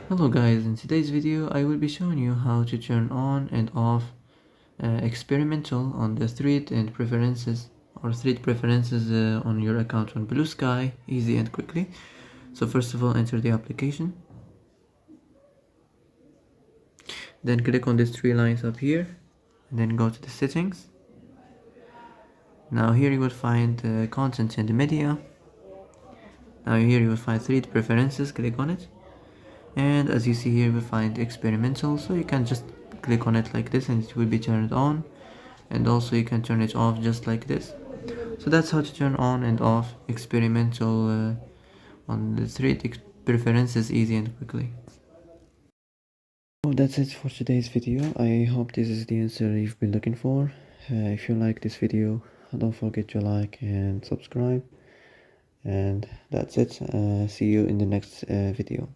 Hello guys, in today's video I will be showing you how to turn on and off experimental on the thread and preferences or thread preferences on your account on Bluesky, easy and quickly. So first of all, enter the application, then click on these three lines up here and then go to the settings. Now here you will find content and media. Now here you will find thread preferences, click on it, and as you see here you will find experimental, so you can just click on it like this and it will be turned on, and also you can turn it off just like this. So that's how to turn on and off experimental on the thread preferences easy and quickly. So that's it for today's video. I hope this is the answer you've been looking for. If you like this video, don't forget to like and subscribe, and that's it. See you in the next video.